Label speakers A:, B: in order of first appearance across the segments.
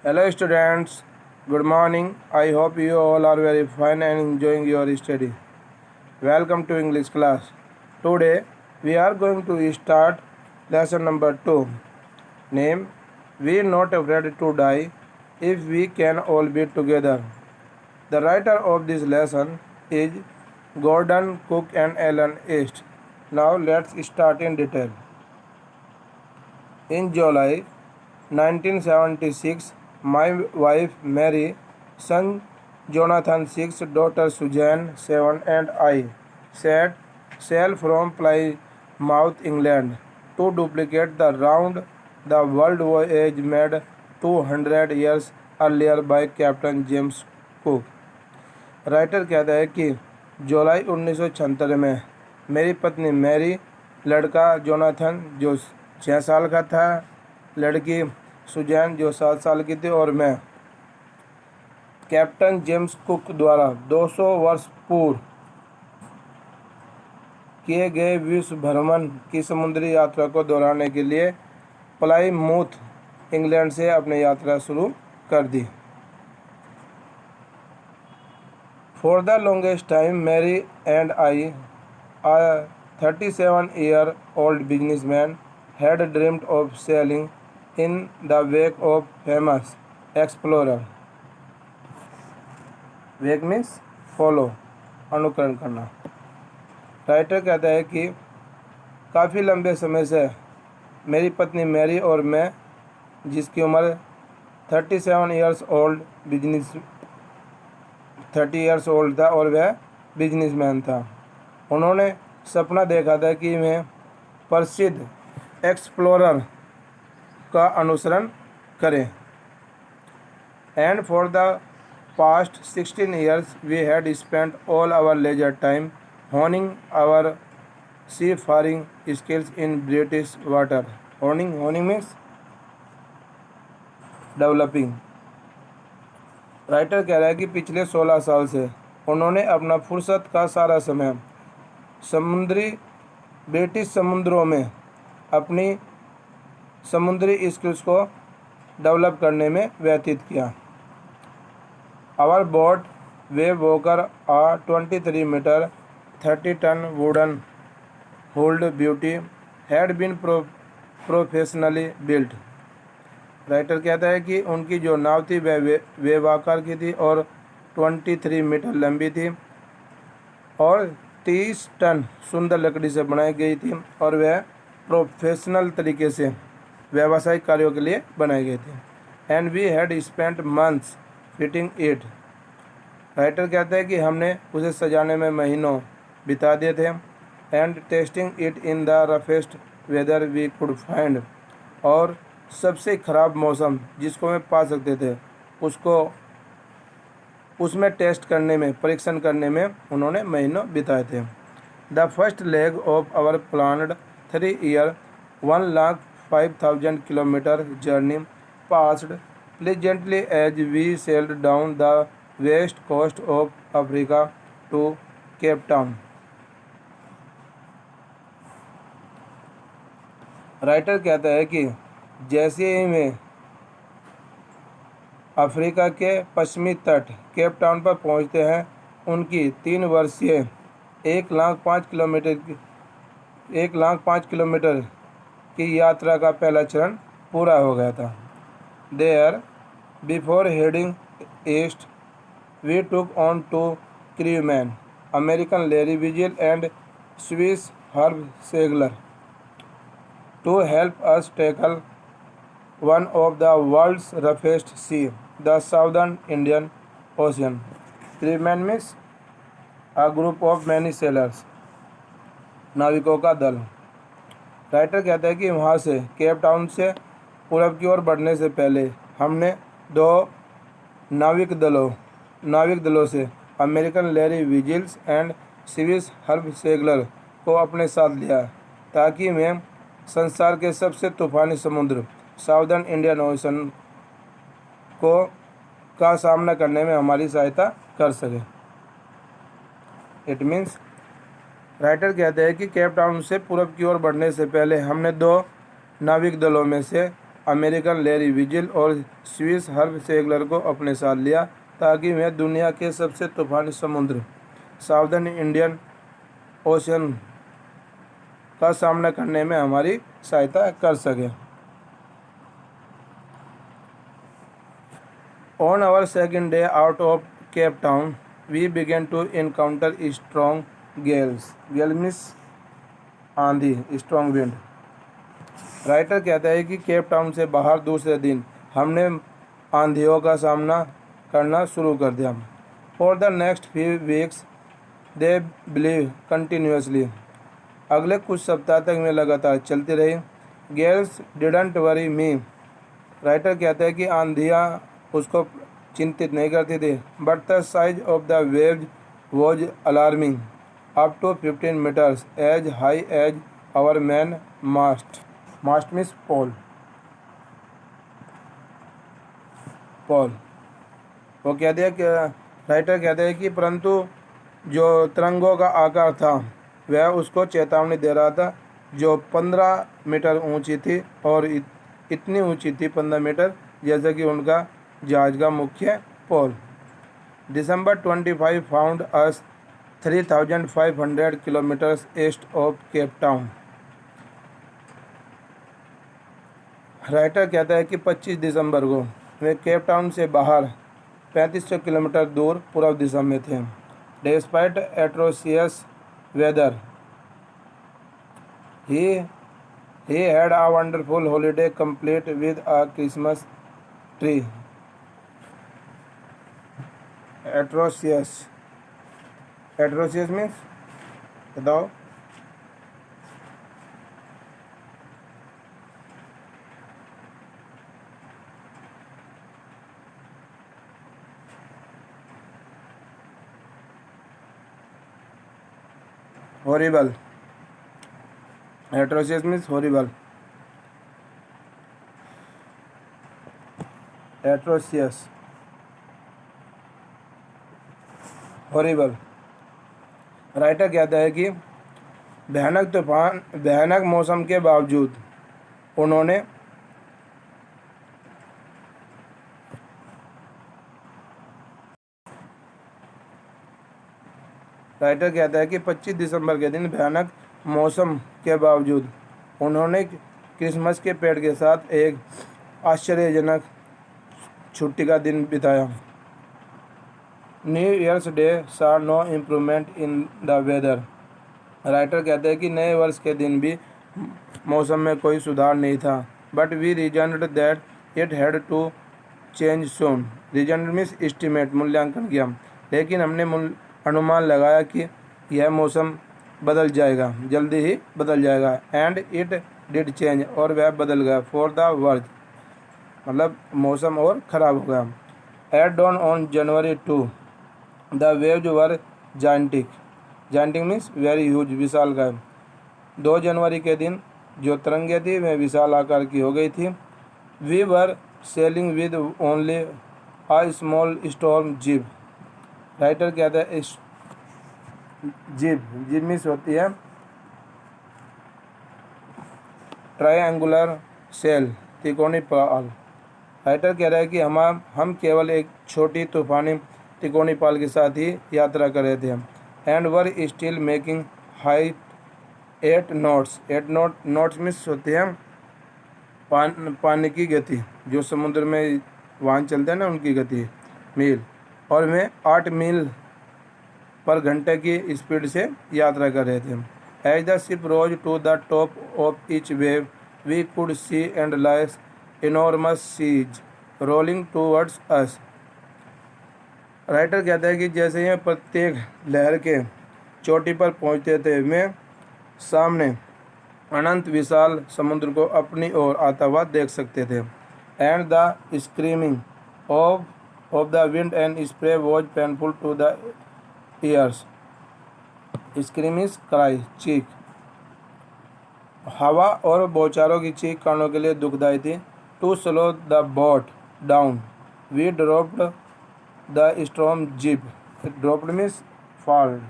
A: Hello students, good morning. I hope you all are very fine and enjoying your study. Welcome to English class. Today we are going to start lesson number 2. Name We are not afraid to die if we can all be together. The writer of this lesson is Gordon Cook and Ellen East. Now let's start in detail. In July 1976, my wife Mary, son Jonathan 6, daughter Suzanne 7, and I set sail from Plymouth, England to duplicate the round the world voyage made 200 years earlier by Captain James Cook. Writer कहता है कि जुलाई 1976 में मेरी पत्नी Mary, लड़का Jonathan जो 6 साल का था, लड़की सुजैन जो 7 साल की थी और मैं कैप्टन जेम्स कुक द्वारा 200 वर्ष पूर्व किए गए विश्व भ्रमण की समुद्री यात्रा को दोहराने के लिए प्लाईमूथ इंग्लैंड से अपनी यात्रा शुरू कर दी। For the longest time, Mary and I, a 37-year-old businessman, had dreamed of sailing in the wake of famous explorer. Wake means follow, अनुकरण करना। राइटर कहता है कि काफ़ी लंबे समय से मेरी पत्नी मैरी और मैं, जिसकी उम्र 30 ईयर्स ओल्ड था और वह बिजनेसमैन था, उन्होंने सपना देखा था कि मैं प्रसिद्ध एक्सप्लोरर का अनुसरण करें। And for the past 16 years we had spent all our leisure time honing our seafaring skills in British water. Honing means developing. Writer कह रहा है कि पिछले 16 साल से उन्होंने अपना फुर्सत का सारा समय ब्रिटिश समुद्रों में अपनी समुद्री स्किल्स को डेवलप करने में व्यतीत किया। Our boat Wavewalker a 23 metre 30 ton wooden hulled beauty had been professionally built. Writer कहता है कि उनकी जो नाव थी वह वेव आकार की थी और 23 मीटर लंबी थी और 30 टन सुंदर लकड़ी से बनाई गई थी और वह प्रोफेशनल तरीके से व्यावसायिक कार्यों के लिए बनाई गई थी। And we had spent months fitting it. Writer कहता है कि हमने उसे सजाने में महीनों बिता दिए थे। And testing it in the roughest weather we could find, और सबसे ख़राब मौसम जिसको मैं पा सकते थे उसमें टेस्ट करने में, परीक्षण करने में उन्होंने महीनों बिताए थे। The first leg of our planned 3 year 1,05,000 kilometre journey passed pleasantly as we sailed down the west coast of Africa to Cape Town. Writer कहता है कि जैसे ही मैं अफ्रीका के पश्चिमी तट केप टाउन पर पहुंचते हैं, उनकी 3 वर्षीय 1,05,000 किलोमीटर की यात्रा का पहला चरण पूरा हो गया था। There before heading east we took on 2 crewmen, American Larry Vigil and Swiss Herb Seigler, to help us tackle one of the world's roughest sea, the Southern Indian Ocean. Crewmen means a group of many sailors, नाविकों का दल। Writer कहता है कि वहाँ से Cape Town से पूरब की ओर बढ़ने से पहले हमने 2 नाविक दलों से American Larry Vigils and Swiss Herb Seigler को अपने साथ लिया ताकि मैं संसार के सबसे तूफानी समुद्र साउदर्न इंडियन ओशन का सामना करने में हमारी सहायता कर सके। इट मीन्स राइटर कहते हैं कि केप टाउन से पूरब की ओर बढ़ने से पहले हमने 2 नाविक दलों में से अमेरिकन लैरी विजिल और स्विस हर्ब सेगलर को अपने साथ लिया ताकि वे दुनिया के सबसे तूफानी समुद्र साउदर्न इंडियन ओशन का सामना करने में हमारी सहायता कर सकें। On our second day out of Cape Town, we began to encounter strong gales. Gale means आंधी, स्ट्रॉन्ग विंड। राइटर कहता है कि केप टाउन से बाहर दूसरे दिन हमने आंधियों का सामना करना शुरू कर दिया। For the next few weeks they believe continuously. अगले कुछ सप्ताह तक मैं लगातार चलती रही। Gales didn't worry me. Writer कहता है कि आंधियाँ उसको चिंतित नहीं करती थी, but the size of the waves was alarming up to 15 metres as high as our main mast. Mast means pole. Pole वो कहते हैं कि राइटर कहते हैं कि परंतु जो तरंगों का आकार था वह उसको चेतावनी दे रहा था, जो 15 मीटर ऊंची थी और इतनी ऊंची थी 15 मीटर जैसे कि उनका जहाज का मुख्य पोल। दिसंबर 25 found us 3500 kilometres east of cap Town. Writer कहता है कि 25 दिसंबर को वे केप टाउन से बाहर 3500 किलोमीटर दूर पूर्व दिशा में थे। Despite atrocious weather he had a wonderful holiday complete with a Christmas tree. Atrocious means बताओ। horrible। atrocious means horrible। atrocious horrible. Writer कहता है कि भयानक तूफान भयानक मौसम के बावजूद उन्होंने राइटर कहता है कि 25 दिसंबर के दिन भयानक मौसम के बावजूद उन्होंने क्रिसमस के पेड़ के साथ एक आश्चर्यजनक छुट्टी का दिन बिताया। New Year's Day saw no improvement in the weather. Writer कहते हैं कि नए वर्ष के दिन भी मौसम में कोई सुधार नहीं था, but we reasoned that it had to change soon. Reasoned means estimate, मूल्यांकन किया, लेकिन हमने अनुमान लगाया कि यह मौसम बदल जाएगा, जल्दी ही बदल जाएगा। एंड इट डिड चेंज, और वह बदल गया। फॉर द वर्ज मतलब मौसम और ख़राब हो गया। At dawn on January 2 the waves were gigantic. Gigantic means very huge, विशाल का। 2 जनवरी के दिन जो तरंगें थी वह विशाल आकार की हो गई थी। We were sailing with only a small storm jib. Writer कहता है जिब मीन्स होती है ट्रायंगुलर सेल, त्रिकोणी पाल। राइटर कह रहा है कि हम केवल एक छोटी तूफानी त्रिकोणी पाल के साथ ही यात्रा कर रहे थे। And were still making high 8 knots. 8 knots means होती है पानी की गति, जो समुद्र में वाहन चलते हैं ना उनकी गति, मील। और वे 8 मील पर घंटे की स्पीड से यात्रा कर रहे थे। As the ship rose to the top of each wave we could see endless enormous seas rolling towards us. Writer कहता है कि जैसे ही प्रत्येक लहर के चोटी पर पहुंचते थे वे सामने अनंत विशाल समुद्र को अपनी ओर आता हुआ देख सकते थे। And the screaming of the wind and spray was painful to the ears. Scream is cry, चीख। हवा और बौछारों की चीख कानों के लिए दुखदाई थी। To slow the boat down we dropped the storm jib. Dropped means fall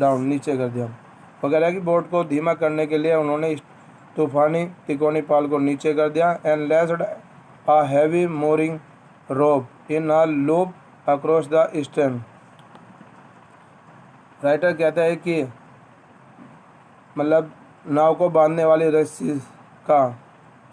A: down, नीचे कर दिया। वगैरह की बोट को धीमा करने के लिए उन्होंने तूफानी तिकोनी पाल को नीचे कर दिया। And लेस्ड a heavy mooring rope in a loop across the stem. Writer कहता है कि मतलब नाव को बांधने वाली रस्सी का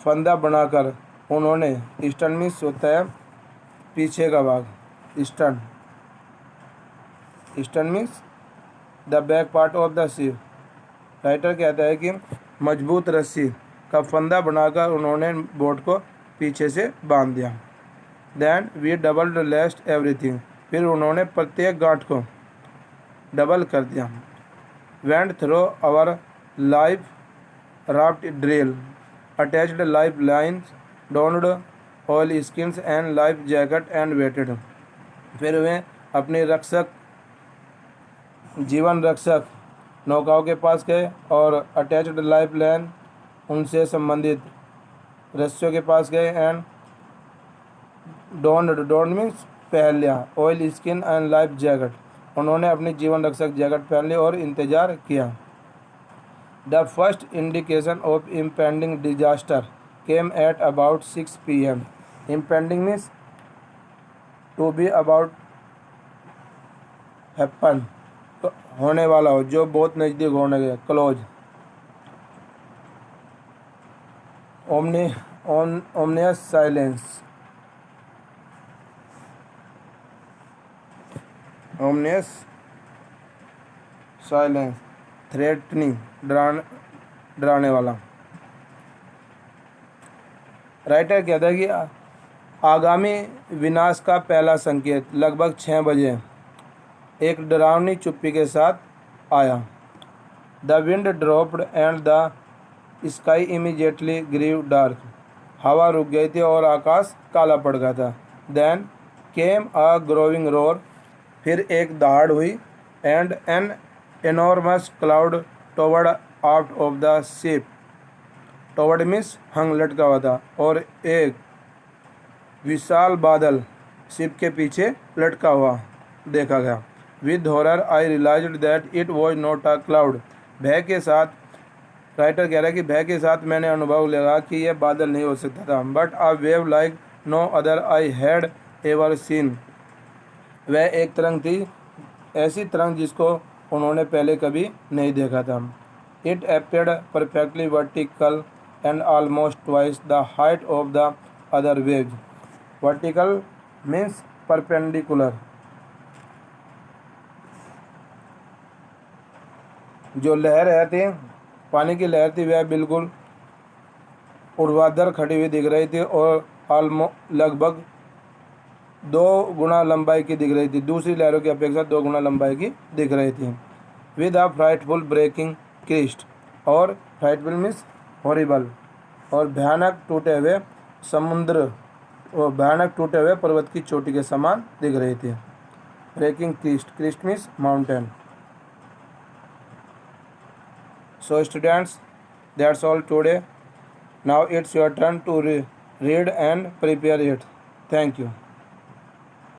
A: फंदा बनाकर उन्होंने, स्टर्न मीन्स होता है पीछे का भाग, stern means the back part of the ship. Writer कहता है कि मजबूत रस्सी का फंदा बनाकर उन्होंने बोट को पीछे से बांध दिया। Then we doubled lashed everything, फिर उन्होंने प्रत्येक गांठ को डबल कर दिया। Went through our life raft drill, attached life lines, donned oil skins and life jacket and waited. फिर वे अपनी जीवन रक्षक नौकाओं के पास गए और अटैच्ड लाइफ लाइन उनसे संबंधित रस्सियों के पास गए। एंड डोंड मीन्स पहन लिया, oil skin and life jacket, उन्होंने अपनी जीवन रक्षक जैकेट पहन ली और इंतज़ार किया। The first indication of impending disaster came at about 6 PM। Impending means to be about happen, होने वाला हो, जो बहुत नज़दीक होने गया, क्लोज। ओमनियस साइलेंस, थ्रेटनिंग, डराने वाला। राइटर कहता है कि आगामी विनाश का पहला संकेत लगभग 6 बजे एक डरावनी चुप्पी के साथ आया। The wind dropped and the sky immediately grew dark. हवा रुक गई थी और आकाश काला पड़ गया था। Then came a growing roar, फिर एक दहाड़ हुई। And an enormous cloud towered out of the ship, towered means hung, लटका हुआ था, और एक विशाल बादल शिप के पीछे लटका हुआ देखा गया। With horror I realised that it was not a cloud. भय के साथ, राइटर कह रहा है कि भय के साथ मैंने अनुभव लगा कि यह बादल नहीं हो सकता था। But a wave like no other I had ever seen. वह एक तरंग थी, ऐसी तरंग जिसको उन्होंने पहले कभी नहीं देखा था। It appeared perfectly vertical and almost twice the height of the other waves. Vertical means perpendicular, जो लहर है थी, पानी की लहर थी, वह बिल्कुल ऊर्ध्वाधर खड़ी हुई दिख रही थी और लगभग 2 गुना लंबाई की दिख रही थी, दूसरी लहरों की अपेक्षा 2 गुना लंबाई की दिख रही थी। With a frightful breaking crest, और फ्राइटफुल मीन्स हॉरिबल, और भयानक टूटे हुए समुद्र और भयानक टूटे हुए पर्वत की चोटी के समान दिख रही थी। Breaking crest means mountain. So students, that's all today. Now it's your turn to read and prepare it. Thank you.